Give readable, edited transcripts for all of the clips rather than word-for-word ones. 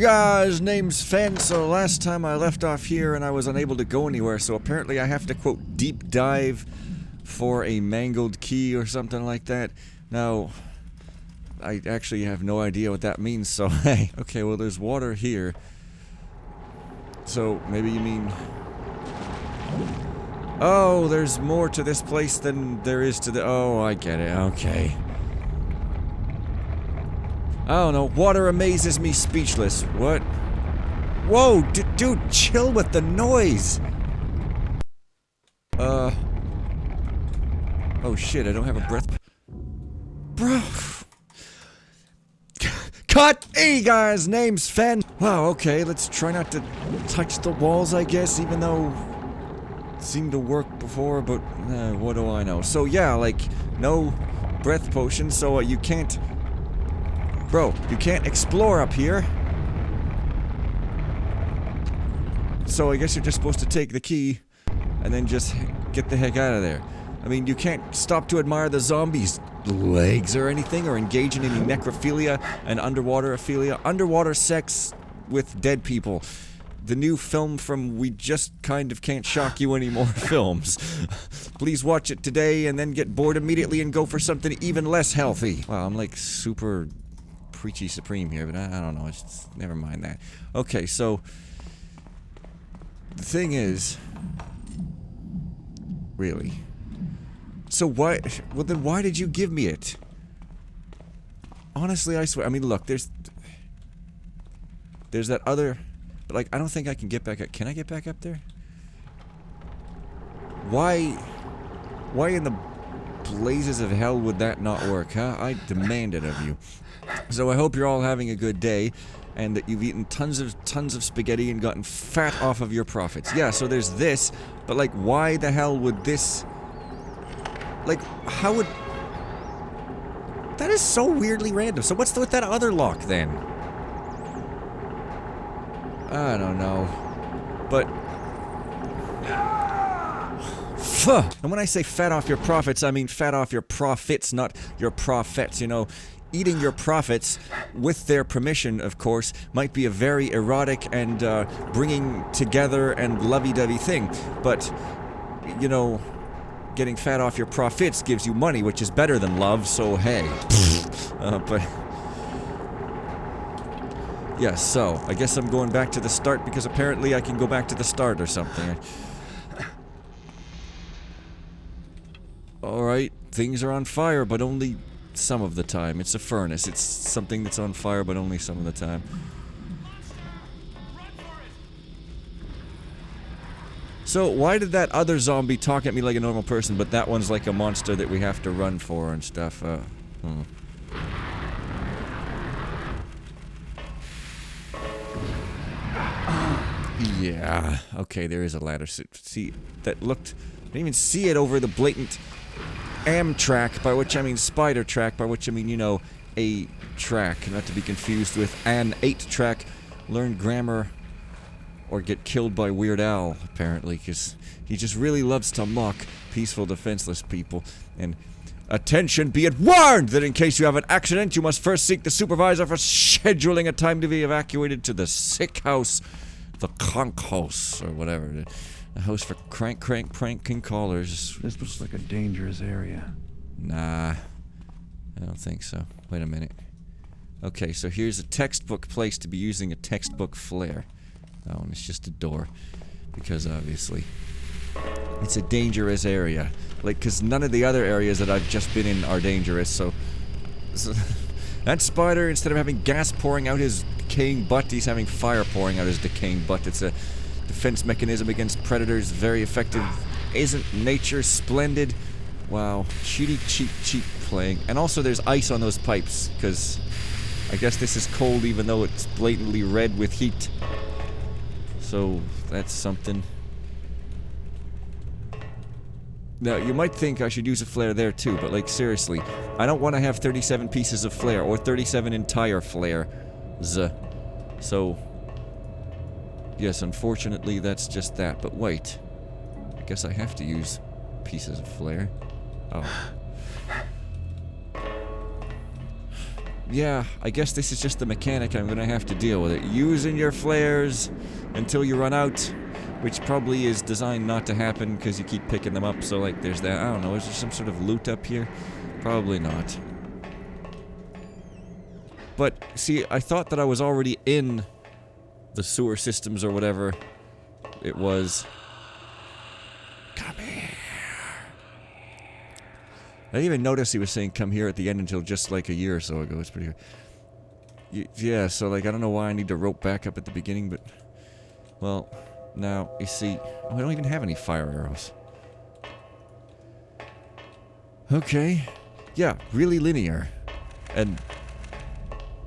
guys, name's Fen. So last time I left off here and I was unable to go anywhere, so apparently I have to, quote, deep dive for a mangled key or something like that. Now, I actually have no idea what that means, so hey. Okay, well there's water here. So, maybe you mean... Oh, there's more to this place than there is to the... Oh, I get it, okay. I don't know, water amazes me speechless. What? Whoa, dude, chill with the noise! Oh shit, I don't have a breath... Bro... Cut! Hey guys, name's Fen. Wow, okay, let's try not to touch the walls, I guess, even though... It seemed to work before, but... what do I know? So yeah, like, no breath potion, so you can't... Bro, you can't explore up here. So I guess you're just supposed to take the key and then just get the heck out of there. I mean, you can't stop to admire the zombies' legs or anything, or engage in any necrophilia and underwater sex with dead people. The new film from We Just Kind of Can't Shock You Anymore films. Please watch it today and then get bored immediately and go for something even less healthy. Wow, I'm like super... preachy supreme here, but I don't know, it's never mind that. Okay, so the thing is, really, so why, well then why did you give me it? Honestly, I swear, I mean look, there's that other, but like I don't think I can get back up. Can I get back up there? Why in the blazes of hell would that not work, huh? I demand it of you. So I hope you're all having a good day, and that you've eaten tons of spaghetti and gotten fat off of your profits. Yeah, so there's this, but like, why the hell would this... Like, how would... That is so weirdly random. So what's with that other lock, then? I don't know. But... And when I say fat off your profits, I mean fat off your profits, not your profits, you know. Eating your profits, with their permission, of course, might be a very erotic and, bringing together and lovey-dovey thing. But, you know, getting fat off your profits gives you money, which is better than love, so hey. But... Yeah, so, I guess I'm going back to the start because apparently I can go back to the start or something. Alright, things are on fire, but only... some of the time. It's a furnace. It's something that's on fire, but only some of the time. So, why did that other zombie talk at me like a normal person, but that one's like a monster that we have to run for and stuff? Yeah. Okay, there is a ladder. See, that looked... I didn't even see it over the blatant... Amtrak, by which I mean spider track, by which I mean, you know, a track, not to be confused with an 8-track. Learn grammar or get killed by Weird Al, apparently, because he just really loves to mock peaceful, defenseless people. And attention, be it warned that in case you have an accident, you must first seek the supervisor for scheduling a time to be evacuated to the sick house, the conch house, or whatever. A house for pranking callers. This looks like a dangerous area. Nah, I don't think so. Wait a minute. Okay, so here's a textbook place to be using a textbook flare. Oh, and it's just a door. Because obviously, it's a dangerous area. Like, because none of the other areas that I've just been in are dangerous, so that spider, instead of having gas pouring out his decaying butt, he's having fire pouring out his decaying butt. It's a defense mechanism against predators, very effective. Isn't nature splendid? Wow, cheap playing. And also there's ice on those pipes, because I guess this is cold even though it's blatantly red with heat. So, that's something. Now, you might think I should use a flare there too, but like seriously, I don't want to have 37 pieces of flare, or 37 entire flares. So... yes, unfortunately, that's just that. But wait. I guess I have to use pieces of flare. Oh. yeah, I guess this is just the mechanic I'm gonna have to deal with it. Using your flares until you run out, which probably is designed not to happen because you keep picking them up, so like there's that. I don't know, is there some sort of loot up here? Probably not. But, see, I thought that I was already in the sewer systems or whatever it was. Come here. I didn't even notice he was saying come here at the end until just like a year or so ago. It's pretty good. Yeah, so like I don't know why I need to rope back up at the beginning, but... Well, now, you see... Oh, I don't even have any fire arrows. Okay. Yeah, really linear. And...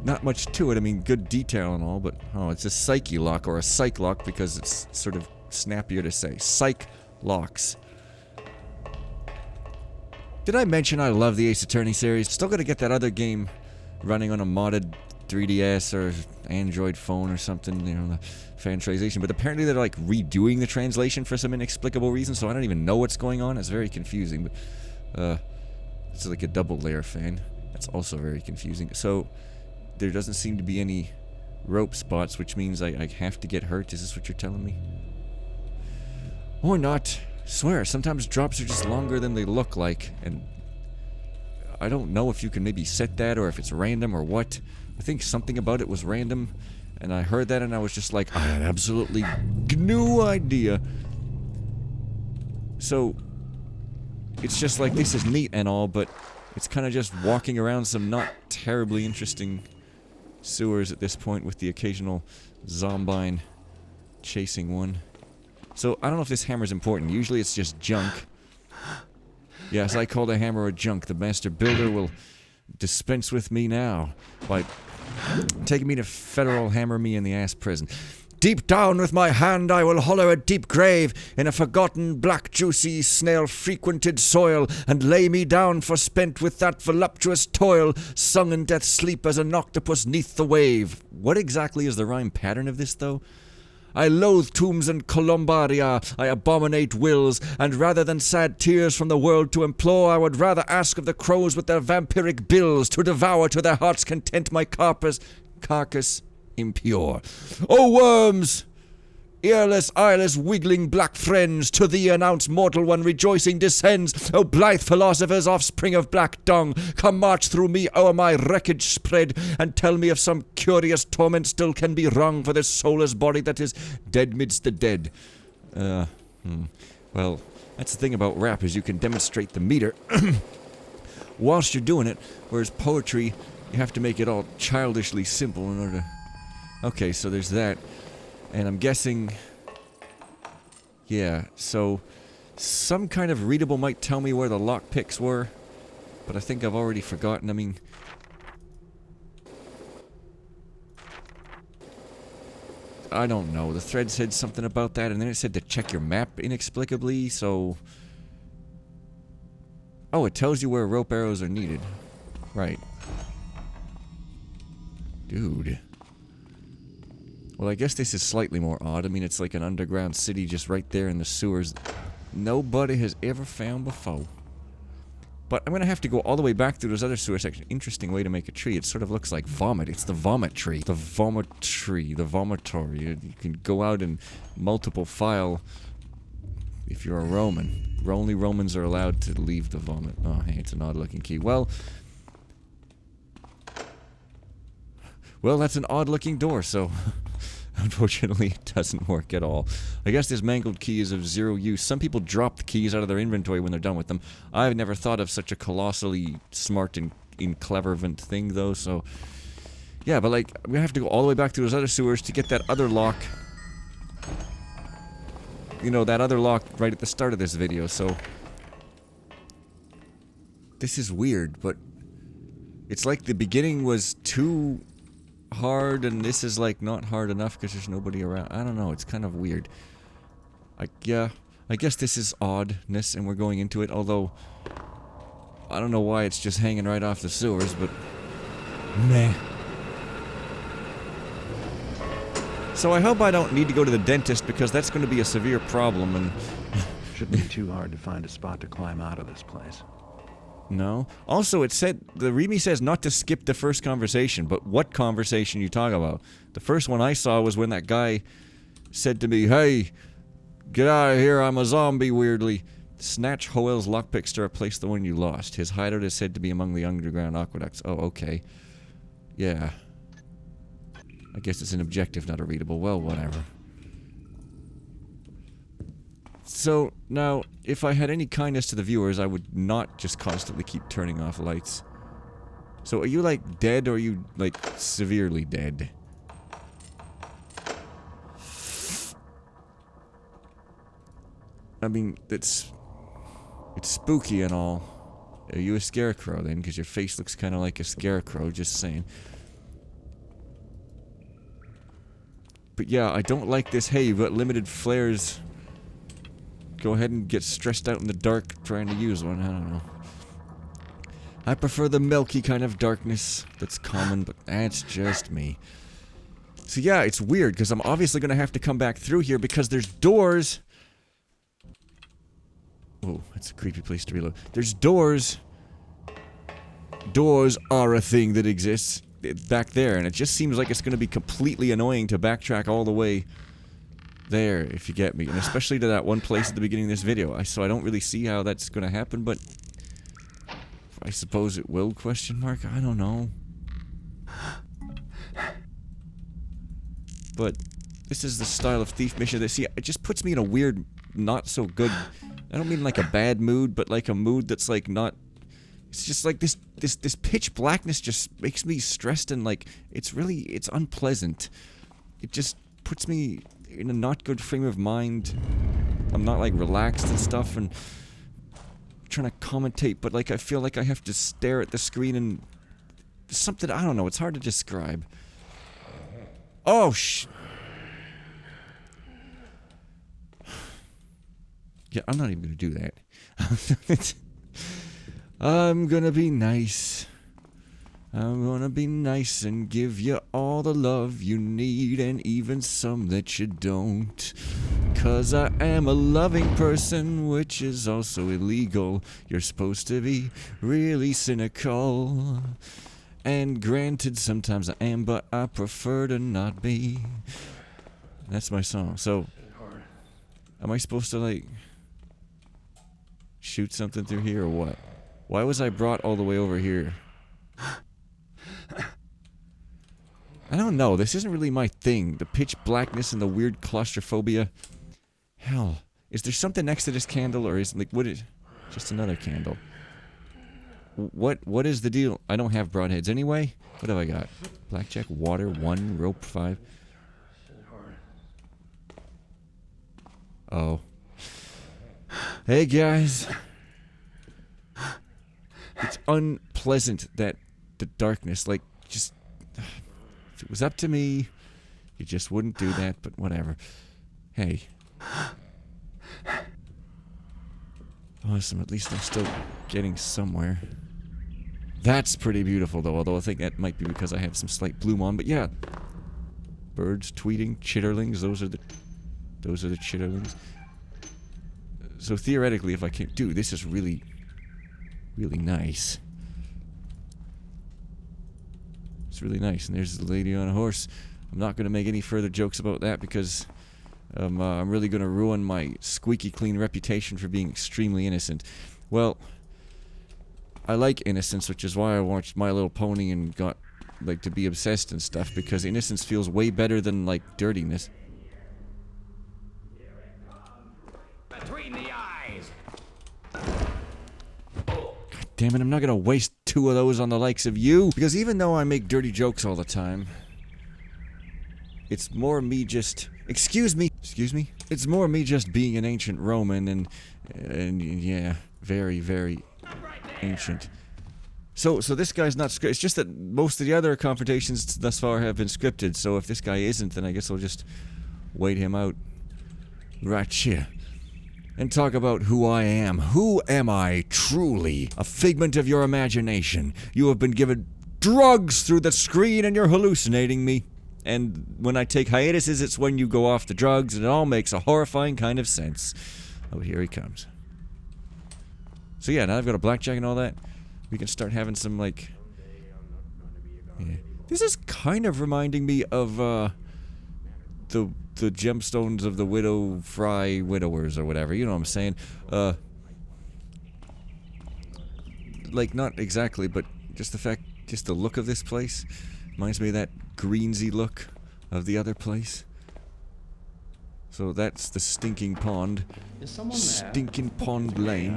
not much to it. I mean, good detail and all, but... Oh, it's a psyche lock, or a psych lock, because it's sort of snappier to say. Psych locks. Did I mention I love the Ace Attorney series? Still gotta get that other game running on a modded 3DS or Android phone or something, you know, the fan translation. But apparently they're like redoing the translation for some inexplicable reason, so I don't even know what's going on. It's very confusing, but it's like a double layer fan. That's also very confusing. So there doesn't seem to be any rope spots, which means I have to get hurt. Is this what you're telling me? Or not. Swear, sometimes drops are just longer than they look like, and I don't know if you can maybe set that or if it's random or what. I think something about it was random, and I heard that and I was just like, I had absolutely no idea. So, it's just like, this is neat and all, but it's kind of just walking around some not terribly interesting sewers at this point with the occasional zombine chasing one. So, I don't know if this hammer's important. Usually it's just junk. Yes, I call the hammer a junk. The master builder will dispense with me now by taking me to federal hammer me in the ass prison. Deep down with my hand I will hollow a deep grave in a forgotten black juicy snail frequented soil and lay me down for spent with that voluptuous toil sung in death's sleep as an octopus neath the wave. What exactly is the rhyme pattern of this though? I loathe tombs and columbaria, I abominate wills, and rather than sad tears from the world to implore, I would rather ask of the crows with their vampiric bills to devour to their heart's content my carcass impure. O worms! Earless, eyeless, wiggling black friends, to thee announce mortal one rejoicing descends. O blithe philosophers, offspring of black dung, come march through me o'er my wreckage spread, and tell me if some curious torment still can be wrung for this soulless body that is dead midst the dead. Well, that's the thing about rap, is you can demonstrate the meter whilst you're doing it, whereas poetry, you have to make it all childishly simple in order to... Okay, so there's that. And I'm guessing... Yeah, so... some kind of readable might tell me where the lockpicks were. But I think I've already forgotten. I mean... I don't know. The thread said something about that, and then it said to check your map inexplicably, so... Oh, it tells you where rope arrows are needed. Right. Dude... Well, I guess this is slightly more odd. I mean, it's like an underground city just right there in the sewers nobody has ever found before. But I'm gonna have to go all the way back through those other sewer sections. Interesting way to make a tree. It sort of looks like vomit. It's the vomit tree. The vomit tree. The vomitory. You can go out and multiple file if you're a Roman. Only Romans are allowed to leave the vomit. Oh, hey, it's an odd looking key. Well, that's an odd looking door, so... Unfortunately, it doesn't work at all. I guess this mangled key is of zero use. Some people drop the keys out of their inventory when they're done with them. I've never thought of such a colossally smart and clevervent thing, though, so... Yeah, but, like, we have to go all the way back to those other sewers to get that other lock. You know, that other lock right at the start of this video, so... This is weird, but... It's like the beginning was too... hard, and this is like not hard enough because there's nobody around. I don't know, it's kind of weird. Yeah, I guess this is oddness and we're going into it, although I don't know why it's just hanging right off the sewers, but meh. So I hope I don't need to go to the dentist because that's going to be a severe problem and shouldn't be too hard to find a spot to climb out of this place. No. Also, it said, the README says not to skip the first conversation, but what conversation you talk about? The first one I saw was when that guy said to me, "Hey, get out of here, I'm a zombie," weirdly. Snatch Hoel's lockpicks to replace the one you lost. His hideout is said to be among the underground aqueducts. Oh, okay. Yeah. I guess it's an objective, not a readable. Well, whatever. So, now, if I had any kindness to the viewers, I would not just constantly keep turning off lights. So, are you, like, dead, or are you, like, severely dead? I mean, it's spooky and all. Are you a scarecrow, then? Because your face looks kind of like a scarecrow, just saying. But yeah, I don't like this, hey, you've got limited flares. Go ahead and get stressed out in the dark trying to use one, I don't know. I prefer the milky kind of darkness that's common, but that's just me. So yeah, it's weird, because I'm obviously going to have to come back through here because there's doors. Oh, that's a creepy place to reload. There's doors. Doors are a thing that exists back there, and it just seems like it's going to be completely annoying to backtrack all the way there, if you get me, and especially to that one place at the beginning of this video. So I don't really see how that's going to happen, but I suppose it will, question mark? I don't know. But this is the style of thief mission that, see, it just puts me in a weird, not so good, I don't mean like a bad mood, but like a mood that's like not, it's just like this pitch blackness just makes me stressed and like, it's unpleasant. It just puts me in a not good frame of mind. I'm not like relaxed and stuff and trying to commentate, but like I feel like I have to stare at the screen and something, I don't know, it's hard to describe. Oh yeah, I'm not even gonna do that. I'm gonna be nice. I'm gonna be nice and give you all the love you need and even some that you don't. 'Cause I am a loving person, which is also illegal. You're supposed to be really cynical. And granted, sometimes I am, but I prefer to not be. That's my song. So, am I supposed to, like, shoot something through here or what? Why was I brought all the way over here? I don't know. This isn't really my thing. The pitch blackness and the weird claustrophobia. Hell. Is there something next to this candle, or is, like, what is... Just another candle. What is the deal? I don't have broadheads anyway. What have I got? Blackjack, water, 1, rope, 5. Oh. Hey guys. It's unpleasant that the darkness, like, just... If it was up to me, you just wouldn't do that, but whatever. Hey. Awesome, at least I'm still getting somewhere. That's pretty beautiful, though, although I think that might be because I have some slight bloom on, but yeah. Birds tweeting, chitterlings, those are the chitterlings. So theoretically, if I can... Dude, this is really nice. It's really nice, and there's the lady on a horse. I'm not going to make any further jokes about that because I'm really going to ruin my squeaky clean reputation for being extremely innocent. Well, I like innocence, which is why I watched My Little Pony and got, like, to be obsessed and stuff, because innocence feels way better than, like, dirtiness. Between the eyes. God damn it, I'm not gonna waste 2 of those on the likes of you, because even though I make dirty jokes all the time, it's more me just... Excuse me! It's more me just being an ancient Roman and yeah, very, very ancient. So this guy's not scripted. It's just that most of the other confrontations thus far have been scripted, so if this guy isn't, then I guess I'll just wait him out right here and talk about who I am. Who am I, truly? A figment of your imagination. You have been given drugs through the screen and you're hallucinating me. And when I take hiatuses, it's when you go off the drugs, and it all makes a horrifying kind of sense. Oh, here he comes. So yeah, now I've got a blackjack and all that. we can start having some, like... Yeah. This is kind of reminding me of, the gemstones of the widow fry widowers or whatever, you know what I'm saying? Like, not exactly, but just the look of this place reminds me of that greensy look of the other place. So that's the stinking pond. Stinking pond lane.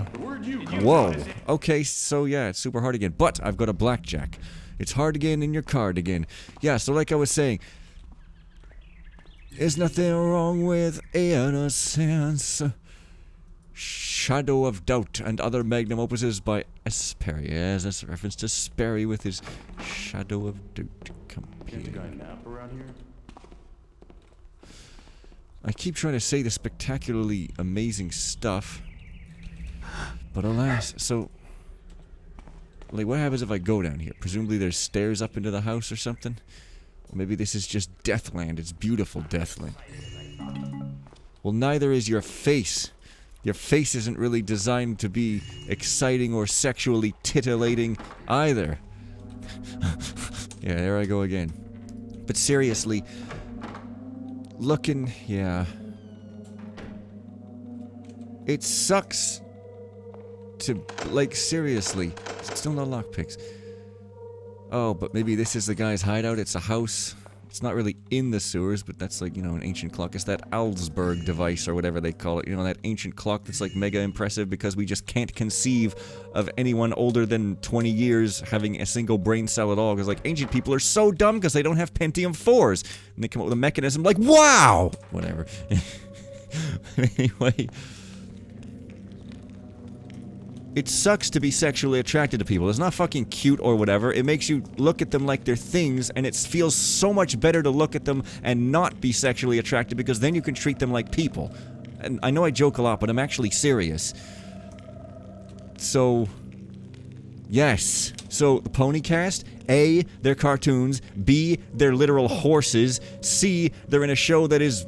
Whoa. Okay, so yeah, it's super hard again. But I've got a blackjack. It's hard again in your card again. Yeah, so like I was saying, there's nothing wrong with innocence. Shadow of Doubt and other magnum opuses by S. Perry. Yes, that's a reference to Sperry with his Shadow of Doubt companion. I keep trying to say the spectacularly amazing stuff, but alas, so... Like, what happens if I go down here? Presumably there's stairs up into the house or something? Or maybe this is just Deathland. It's beautiful Deathland. Well, neither is your face. Your face isn't really designed to be exciting or sexually titillating either. Yeah, there I go again. But seriously, looking, yeah. It sucks to, like, seriously. Still no lockpicks. Oh, but maybe this is the guy's hideout. It's a house. It's not really in the sewers, but that's like, you know, an ancient clock. It's that Augsburg device or whatever they call it. You know, that ancient clock that's like mega impressive because we just can't conceive of anyone older than 20 years having a single brain cell at all. Because like ancient people are so dumb because they don't have Pentium 4s. And they come up with a mechanism like, wow! Whatever. Anyway... It sucks to be sexually attracted to people. It's not fucking cute or whatever. It makes you look at them like they're things, and it feels so much better to look at them and not be sexually attracted because then you can treat them like people. And I know I joke a lot, but I'm actually serious. So... Yes. So, the Ponycast, A, they're cartoons, B, they're literal horses, C, they're in a show that is...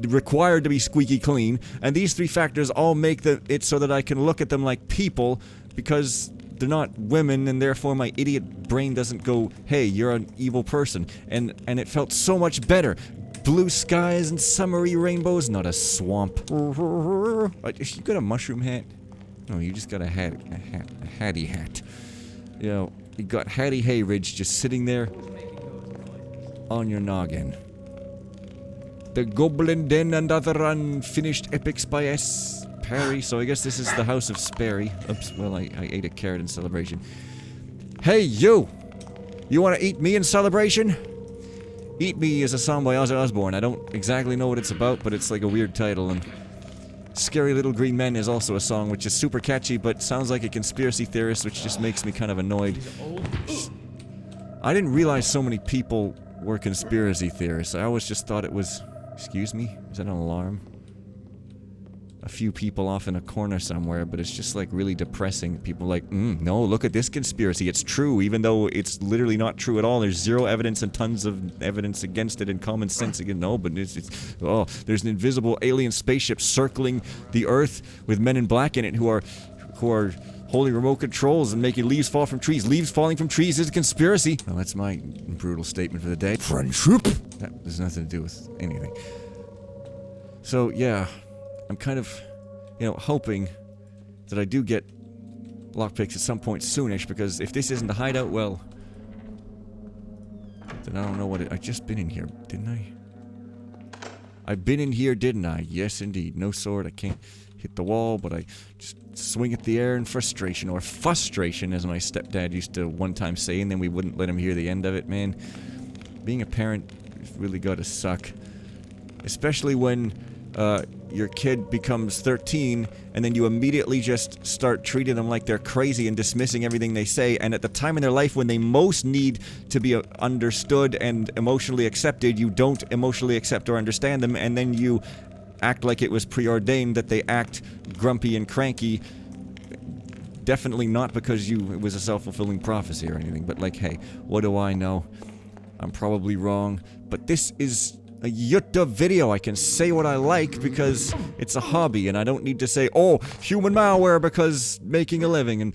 required to be squeaky clean, and these three factors all make it so that I can look at them like people, because they're not women, and therefore my idiot brain doesn't go, hey, you're an evil person, and it felt so much better. Blue skies and summery rainbows, not a swamp. You got a mushroom hat? No, you just got a hattie hat. You know, you got Hattie Hayridge just sitting there on your noggin. The Goblin Den and Other Unfinished Epics by S. Perry. So I guess this is the House of Sperry. Oops, well, I ate a carrot in celebration. Hey, you! You wanna eat me in celebration? Eat Me is a song by Ozzy Osbourne. I don't exactly know what it's about, but it's like a weird title, and... Scary Little Green Men is also a song which is super catchy, but sounds like a conspiracy theorist, which just makes me kind of annoyed. I didn't realize so many people were conspiracy theorists. I always just thought it was... Excuse me? Is that an alarm? A few people off in a corner somewhere, but it's just like really depressing. People like, no, look at this conspiracy. It's true, even though it's literally not true at all. There's zero evidence and tons of evidence against it and common sense again. No, but oh, there's an invisible alien spaceship circling the Earth with men in black in it who are holding remote controls and making leaves fall from trees. Leaves falling from trees is a conspiracy. Well, that's my brutal statement for the day. Friendship! That has nothing to do with anything. So, yeah. I'm kind of, you know, hoping that I do get lockpicks at some point soonish, because if this isn't a hideout, well... Then I don't know what it... I've just been in here, didn't I? I've been in here, didn't I? Yes, indeed. No sword, I can't hit the wall, but I just swing at the air in frustration, or frustration, as my stepdad used to one time say, and then we wouldn't let him hear the end of it, man. Being a parent really gotta suck. Especially when, your kid becomes 13, and then you immediately just start treating them like they're crazy and dismissing everything they say, and at the time in their life when they most need to be understood and emotionally accepted, you don't emotionally accept or understand them, and then you act like it was preordained that they act grumpy and cranky. Definitely not because it was a self-fulfilling prophecy or anything, but like, hey, what do I know? I'm probably wrong, but this is a YouTube video. I can say what I like because it's a hobby, and I don't need to say, oh, human malware because making a living, and